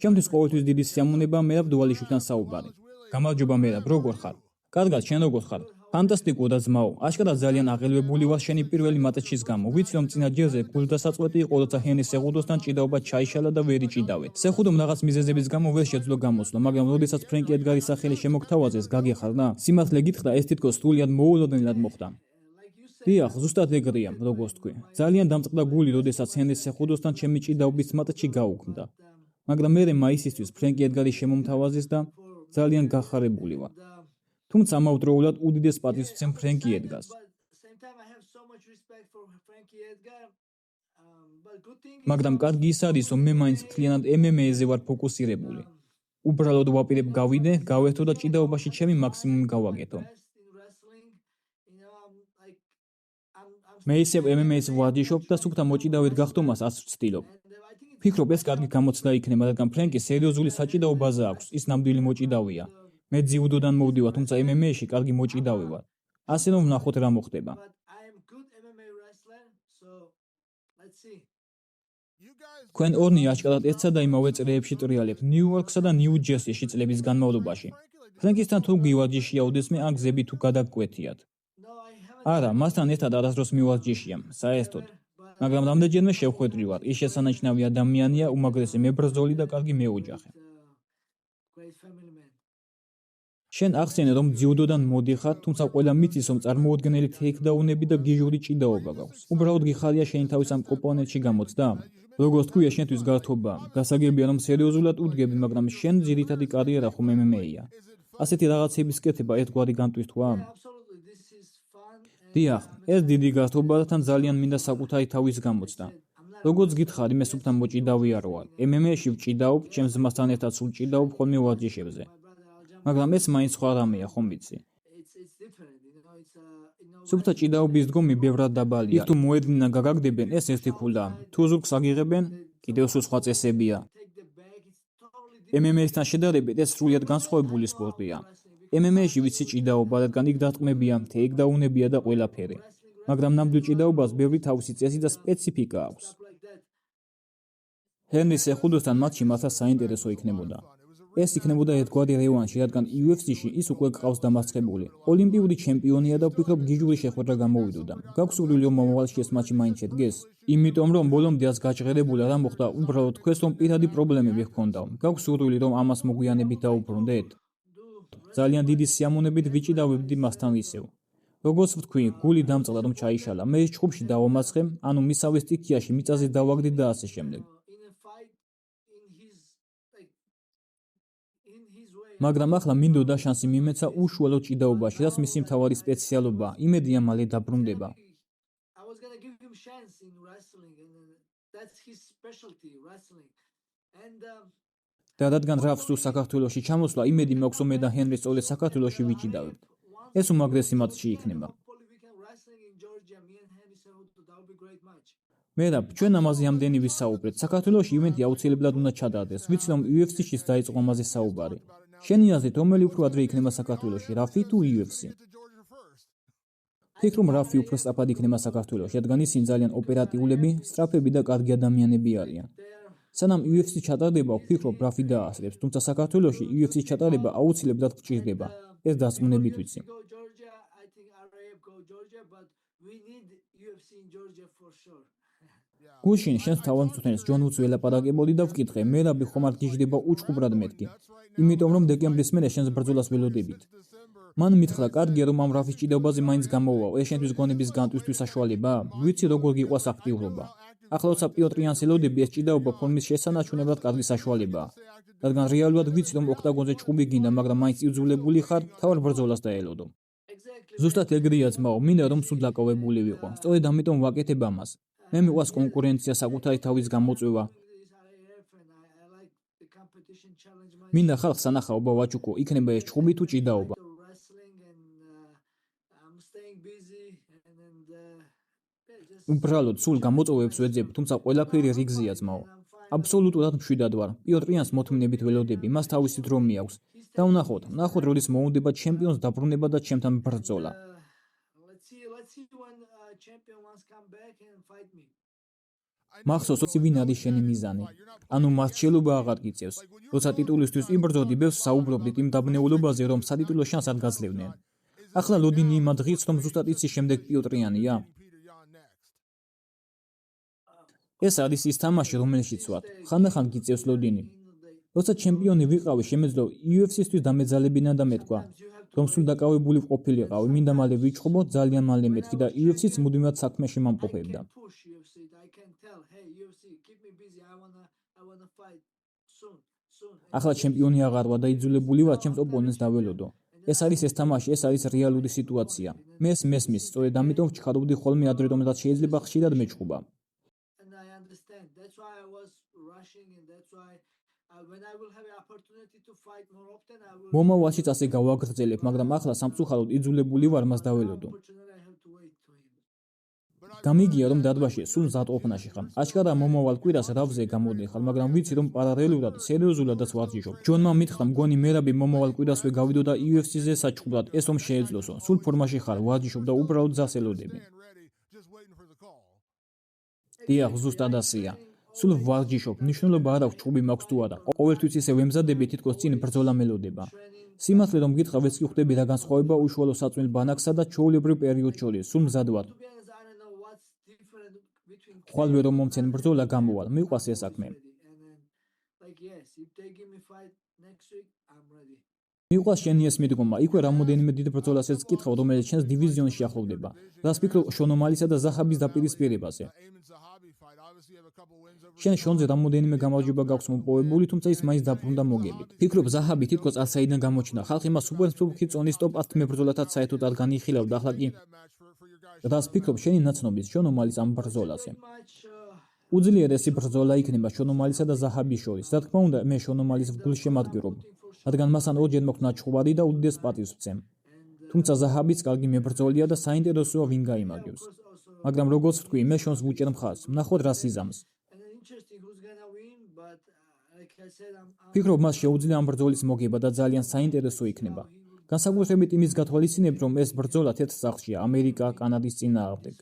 ჩემთვის ყოველთვის დიდი სიამოვნებაა მერაბ დუალიშვილთან საუბარი. გამარჯობა მერაბ, როგორ ხარ? კარგად, შენ როგორ ხარ? ფანტასტიკურ და ძმაო, აშკარად ძალიან აღელვებული ვარ შენი პირველი მატჩის გამო. ვიცი რომ წინა ჯერზე გულდასაწყვეტი იყო, როცა ჰენრის სეხუდოსთან ჭიდაობა ჩაიშალა და ვერ იჭიდავეთ. სეხუდომ რაღაც მიზეზების გამო ვერ შეძლო გამოსვლა, მაგრამ როდესაც ფრენკი ედგარის სახელი შემოგთავაზეს, გაგიხარდა? სიმართლე გითხრა, ეს თითქოს სრულიად მოულოდნელად მოხდა. დიახ, ზუსტად ეგრეა, როგორც თქვი. ძალიან დამწყდა გული, როდესაც ჰენრის სეხუდოსთან ჩემი ჭიდაობის მატჩი გაუქმდა. მაგრამ მერე მაისისთვის ფრენკი ედგარის შემომთავაზეს და ძალიან გახარებული ვარ. თუმცა ამავდროულად უდიდეს პატივს ვცემ ფრენკი ედგარს. მაგრამ კარგი ის არის, რომ მე მაინც მთლიანად MMA-ზე ვარ ფოკუსირებული. უბრალოდ ვაპირებ გავიდე, გავერთო და ჭიდაობაში ჩემი მაქსიმუმი გავაკეთო. მე ისევ MMA-ს ვარჯიშობ და სუფთა მოჭიდავედ გახდომას ას ვცდილობ. ვფიქრობ, ეს კარგი გამოცდა იქნება, რადგან ფრენკი სერიოზული საჭიდაო ბაზა აქვს, ის ნამდვილი მოჭიდავია. მე ძიუდოდან მოვდივარ, თუმცა MMA-ში კარგი მოჭიდავი ვარ. ასე რომ ვნახოთ რა მოხდება. თქვენ ორნი აშკარად ერთსა და იმავე წრეებში ტრიალებთ ნიუ-იორკსა და ნიუ-ჯერსიში წლების განმავლობაში. ფრენკისთან თუ გივარჯიშიაოდეს მე ან გზები თუ გადაგკვეთიათ. არა, მასთან ერთად არასდროს მივარჯიშიამ, საერთოდ. მაგრამ რამდენჯერმე შევხვედრი ვარ, ის შესანიშნავი ადამიანია, უმაგრესი მებრძოლი და კარგი მეოჯახე. შენ ახსენე, რომ ძიუდოდან მოდიხარ, თუმცა ყველა მიცის, რომ წარმოუდგენელი თეიქდაუნები და გიჟური ჭიდაობა გაქვს. უბრალოდ გიხარია შენი თავის ამ კომპონენტში გამოცდა? როგორც თქვია, შენთვის გართობა. გასაგებია, რომ სერიოზულად უდგები, მაგრამ შენ ძირითადი კარიერა ხომ MMA-ია. ასეთი რაღაცების კეთება ერთგვარი განტვირთვა? დიახ, ეს დიდი გართობა და თან ძალიან მინდა საკუთარი თავის გამოცდა. როგორც გითხარი, მე სუფთა მოჭიდავი არ ვარ. MMA-ში ვჭიდაობ, ჩემს ძმასთან ერთად სულ ჭიდაობ ხოლმე ვარჯიშებზე. მაგრამ ეს მაინც სხვა რამეა, ხომ ვიცი? სუფთა ჭიდაობის დგომი ბევრად დაბალია. იქ თუ მოედნიდან გაგაგდებენ, ეს ერთი ქულა. თუ ზურგს აგიღებენ, კიდევ სულ სხვა წესებია. MMA-სთან შედარებით ეს სრულიად განსხვავებული სპორტია. MMA-ში ვიცი ჭიდაობა, რადგან იქ დარტყმებია, თეიქდაუნებია და ყველაფერი. მაგრამ ნამდვილ ჭიდაობას ბევრი თავისი წესი და სპეციფიკა აქვს. ჰენრის სეხუდოსთან მატჩი მართლა საინტერესო იქნებოდა. ეს იქნებოდა ერთგვარი რევანში, რადგან UFC-ში ის უკვე გყავს დამარცხებული. ოლიმპიური ჩემპიონია და ვფიქრობ გიჟური შეხვედრა გამოვიდოდა. გაქვს სურვილი რომ მომავალში ეს მატჩი მაინც შედგეს? იმიტომ რომ ბოლომდე ას გაჭრედებული რა მოხდა, უბრალოდ თქვენს რომ პირადი პრობლემები ჰქონდა. გაქვს სურვილი რომ ამას მოგვიანებით დაუბრუნდეთ? ძალიან დიდი სიამოვნებით ვიჭიდავებდი მასთან ისევ. როგორც ვთქვი, გული დამწყდა რომ ჩაიშალა. მე ის ჩხუბში დავამარცხე, ანუ მისავე სტიქიაში მიწაზე დავაგდით და ასე შემდეგ. მაგრამ ახლა მინდოდა შანსი მიმეცა უშუალოდ ჭიდაობაში, რაც მისი მთავარი სპეციალობაა. იმედია მალე დაბრუნდება. და რადგან რაფს თუ საქართველოში ჩამოსვლა, იმედი მაქვს რომ მე და ჰენრი სწორედ საქართველოში ვიჭიდავებთ. ეს უმაგრესი მატჩი იქნება. მერაბ, ჩვენ ამაზე ამდენი ვისაუბრეთ. საქართველოში ივენთი აუცილებლად უნდა ჩადარდეს. ვიცი რომ UFC-შიც დაიწყო ამაზე საუბარი. შენი აზრით, რომელი უფრო ადრე იქნება საქართველოში, რაფი თუ UFC? ვფიქრობ, რაფი უფრო სწრაფად იქნება საქართველოში, რადგან ისინი ძალიან ოპერატიულები, სწრაფები და კარგი ადამიანები არიან. სანამ UFC ჩატარდება, ვფიქრობ, რაფი დაასწრებს, თუმცა საქართველოში UFC ჩატარება აუცილებლად გჭირდება. ეს დასწმუნებით ვიცი. გუშინ შენს თავმჯდომარეს ჯონ უცი ელაპარაკებოდი და ვკითხე, მერაბი ხომ არ გიждდება უჩხუბრად მეთქი. იმიტომ რომ დეკემბრის მერე შენს ბრძოლას ველოდებით. მან მითხრა, კარგია რომ ამ რაფის ჭიდაობაზე მაინც გამოვაო, ეს შენთვის გონების განტვირთვის საშუალებაა? ვიცი როგორ გიყვას აქტიურობა. ახლა როცა პიოტრ იანს ელოდები, ეს ჭიდაობა ფორმის შესანარჩუნებლად კარგი საშუალებაა. რადგან რეალურად ვიცი რომ ოქტაგონზე ჩხუბი გინდა, მაგრამ მაინც იძულებული ხარ თავარ ბრძოლას დაელოდო. ზუსტად ეგრეა ძმაო, მინდა რომ სულ დაკავებული ვიყო. სწორედ ამიტომ ვაკეთებ ამას. მე მიყვარს კონკურენცია, საკუთარი თავის გამოწვევა. მინდა ხალხს ანახაობა ვაჭუკო, იქნება ეს ჩხუბი თუ ჭიდაობა. უბრალოდ სულ გამოწვევებს ვეძებ, თუმცა ყველაფერი რიგზეა ძმაო. აბსოლუტურად მშვიდად ვარ. პიოტრ იანს მოთმინებით ველოდები, მას თავისი დრო მიაქვს. და ვნახოთ, როდის მოუნდება ჩემპიონს დაბრუნება და ჩემთან ბრძოლა. მახსოვს ვინ არის შენი მიზანი. ანუ მართლობა აღარ გიწევს. როცა ტიტულისთვის იბრძოდი, ბევრს საუბრობდით იმ დაბნეულობაზე, რომ სატიტულო შანსს არ გაძლევდნენ. ახლა ლოდინი იმ ადგილს, რომ ზუსტად იცი შემდეგ პიოტრიანია. ეს არის ის თამაში, რომელშიც ვარ. ხანდახან გიწევს ლოდინი. როცა ჩემპიონი ვიყავი, შემეძლო UFC-სთვის დამეძალებინა და მეთქვა, რომ სულ დაკავებული ყოფილიყავი, მინდა მალე ვიჩხუბო, ძალიან მალე მეთქი და UFC-ც მუდმივად საქმეში მომყოფებდა. ახლა ჩემპიონი აღარ ვარ და იძულებული ვარ ჩემს ოპონენტს დაველოდო. ეს არის ეს თამაში, ეს არის რეალური სიტუაცია. მე ეს მესმის, სწორედ ამიტომ ვჩქარობდი ხოლმე ადრე, რომელსაც შეიძლება ხშირად მეჩხუბა. მომავალშიც ასე გავაგრძელებ, მაგრამ ახლა სამწუხაროდ იძულებული ვარ მას დაველოდო. გამიგია, რომ დარბაზში სულ მზად ყოფნაში ხარ. აშკარა მომავალ კვირას რავზე გამოდიხარ, მაგრამ ვიცი, რომ პარალელურად სერიოზულადაც ვარჯიშობ. ჯონმა მითხრა, მგონი მერაბი მომავალ კვირასვე გავიდო და UFC-ზე საჩხუბად, ეს რომ შეეძლოსო. სულ ფორმაში ხარ, ვარჯიშობ და უბრალოდ ძას ელოდები. დიახ, ზუსტად ასეა. სულ ვარჯიშობ, მნიშვნელობა არ აქვს ჩხუბი მაქვს თუ არა. ყოველთვის ისე ვემზადები, თითქოს წინ ბრძოლა მელოდება. სიმართლე რომ გითხრა, ვეც კი ხვდები რა განსხვავება უშუალო საწმელ ბანაკსა და ჩვეულებრივ პერიოდს შორის. სულ მზად ვარ. ხვალვე რომ მომცენ ბრძოლა გამოვალ, მიყვარს ეს საქმე. მიყვარს შენი ეს მიდგომა, იქვე რამოდენიმე დიდ ბრძოლასაც გკითხავ, რომელიც შენს დივიზიონში ახლოვდება. რას ფიქრობ შონომალისა და ზაჰაბის დაპირისპირებაზე? შენ შონზე რამოდენიმე გამარჯვება გაქვს მოპოვებული, თუმცა ის მაინც დაბრუნდა მოგებით. ფიქრობ ზაჰაბი თითქოს არც საიდან გამოჩნდა. ხალხი მას სუპერსტუმფი წონის ტოპ 10 მებრძოლათაც საერთოდ არ განიხილავდა, ახლა კი რას ფიქრობ შენი ნაცნობის შონომალის ამ ბრძოლაზე? უძლიერესი ბრძოლა იქნება შონომალისა და ზაჰაბის შორის. რა თქმა უნდა, მე შონომალის გულშემატკივრობ, რადგან მასთან ორჯერ მაქვს ნაჩხუბარი და უდიდეს პატივს ვცემ. თუმცა ზაჰაბიც კარგი მებრძოლია და საინტერესოა ვინ გაიმაგრებს. მაგრამ როგორც ვთქვი, მე შონს ვუჭერ მხარს, ვნახოთ რა სიზამს. ფიქრობ მას შეუძლია ამ ბრძოლის მოგება და ძალიან საინტერესო იქნება. განსაკუთრებით იმის გათვალისწინებ, რომ ეს ბრძოლა თეთრ სახლშია, ამერიკა, კანადის წინააღმდეგ.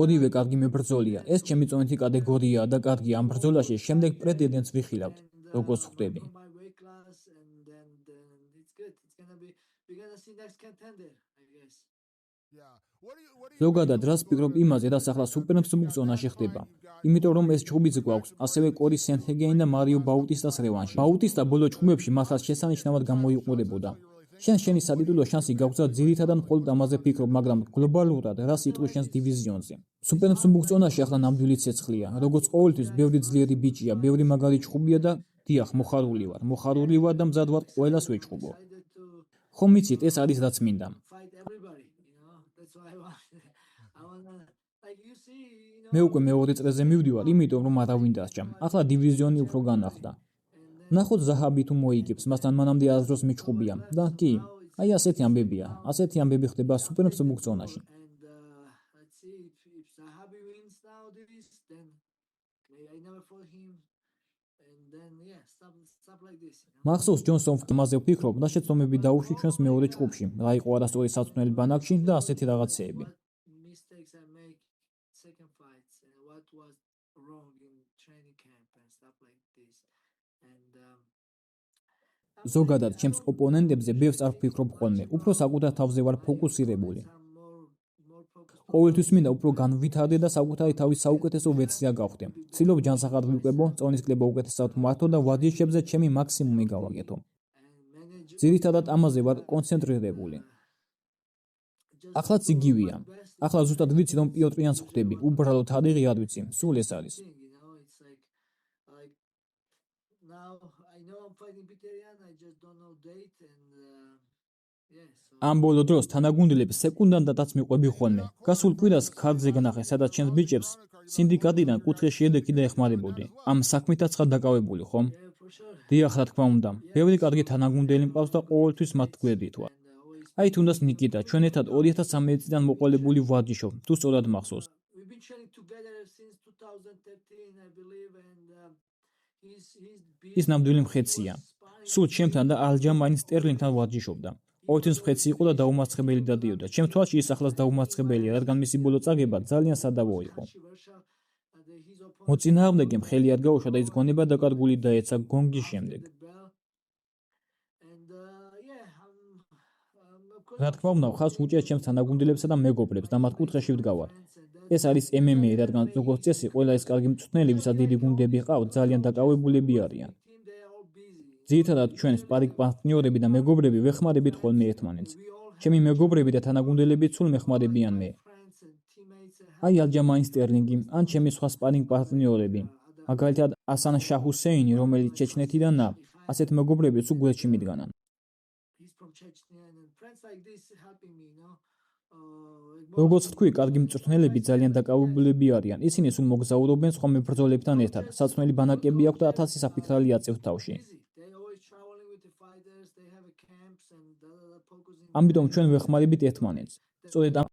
ორივე კარგი მებრძოლია. ეს ჩემი წონითი კატეგორიაა და კარგია ამ ბრძოლაში შემდეგ პრეტენდენტს ვიხილავთ, როგორც ხვდები. ზოგადად რას ფიქრობ იმაზე, რაც ახლა სუპერმსუბუქ ზონაში ხდება? იმიტომ რომ ეს ჩხუბიც გვაქვს, ასევე კორი სენჰეგენი და მარიო ბაუტისტას რევანში. ბაუტისტა ბოლო ჩხუბებში მართლაც შესანიშნავად გამოიყურებოდა. შენი სატიტულო შანსი გაგვცა ძირითადად მხოლოდ ამაზე ფიქრობ, მაგრამ გლობალურად რას იტყვის შენს დივიზიონზე? სუპერმსუბუქ ზონაში ახლა ნამდვილი ცეცხლია. როგორც ყოველთვის, ბევრი ძლიერი ბიჭია, ბევრი მაგარი ჩხუბია და დიახ, მოხარული ვარ და მზად ვარ ყველას ვეჩხუბო. ხომ იცით, ეს არის რაც მინდა. მე უკვე მეორე წრეზე მივდივარ, იმიტომ რომ არავინ დასჭამ. ახლა დივიზიონი უფრო განახლდა. ნახოთ ზაჰაბი თუ მოიგებს, მასთან მანამდე აზროს მიჩხუბია და კი, აი ასეთი ამბებია. ასეთი ამბები ხდება სუპერმსუბუქ ზონაში. მახსოვს ჯონ სონფკიმაზე ვფიქრობ და შეცდომები დაუშვი ჩვენს მეორე ჩხუბში, რა იყო არასწორი საწვნელი ბანაკში და ასეთი რაღაცეები. ზოგადად ჩემს ოპონენტებზე ბევრს არ ვფიქრობ ხოლმე, უფრო საკუთარ თავზე ვარ ფოკუსირებული. ყოველთვის მინდა უფრო განვითარდე და საკუთარი თავის საუკეთესო ვერსია გავხდე. ვცდილობ ჯანსაღად ვიკვებო, წონის კლება უკეთესად ვმართო და ვარჯიშებზე ჩემი მაქსიმუმი გავაკეთო. ძირითადად ამაზე ვარ კონცენტრირებული. ახლაც იგივეა. ახლა ზუსტად ვიცი, რომ პიოტრიანს ხვდები, უბრალოდ თარიღი არ ვიცი, სულ ეს არის. ამ ბოლო დროს თანაგუნდელებს სეკუნდანდადაც მიყვები ხოლმე. გასულ კვირას ქარდზე გნახე, სადაც ჩემს ბიჭებს სინდიკატიდან კუთხე შეედექი და ეხმარებოდი. ამ საქმითაც ხარ დაკავებული, ხომ? დიახ, რა თქმა უნდა. ბევრი კარგი თანაგუნდელი მყავს და ყოველთვის მათ გვერდით ვარ. აი თუნდაც ნიკიტა, ჩვენ ერთად 2013 წლიდან მოყოლებული ვარჯიშობ, თუ სწორად მახსოვს. ის ნამდვილი მხეცია. სულ ჩემთან და ალჯამაინ სტერლინგთან ვარჯიშობდა. ყოველთვის მხეცი იყო და დაუმარცხებელი დადიოდა. ჩემ თვალში ის ახლაც დაუმარცხებელია, რადგან მისი ბოლო წაგება ძალიან სადავო იყო. მოწინააღმდეგემ ხელი არ გაუშვა და ის გონება დაკარგული დაეცა გონგის შემდეგ. რა თქმა უნდა, ხალხს უჭერს ჩემს თანაგუნდელებსა და მეგობრებს და მათ კუთხეში ვდგავარ. ეს არის MMA, რადგან როგორც წესი, ყველა ეს კარგი მწვრთნელი, ვისაც დიდი გუნდები ჰყავთ, ძალიან დაკავებულები არიან. ძირითადად ჩვენ სპარინგ პარტნიორები და მეგობრები ვეხმარებით ხოლმე ერთმანეთს. ჩემი მეგობრები და თანაგუნდელებიც სულ მეხმარებიან მე. აი ალჯამაინ სტერლინგი, ან ჩემი სხვა სპარინგ პარტნიორები. მაგალითად ასან შაჰ-ჰუსეინი, რომელიც ჩეჩნეთიდანაა, ასეთ მეგობრებიც სულ გვერდში მიდგანან. როგორც ვთქვი, კარგი მწვრთნელები ძალიან დაკავებულები არიან. ისინი სულ მოგზაურობენ სხვა მებრძოლებთან ერთად. საცნელი ბანაკები აქვთ და 1000 საფიქრალი აწევთ თავში. ამიტომ ჩვენ ვეხმარებით ერთმანეთს. სწორედ ამ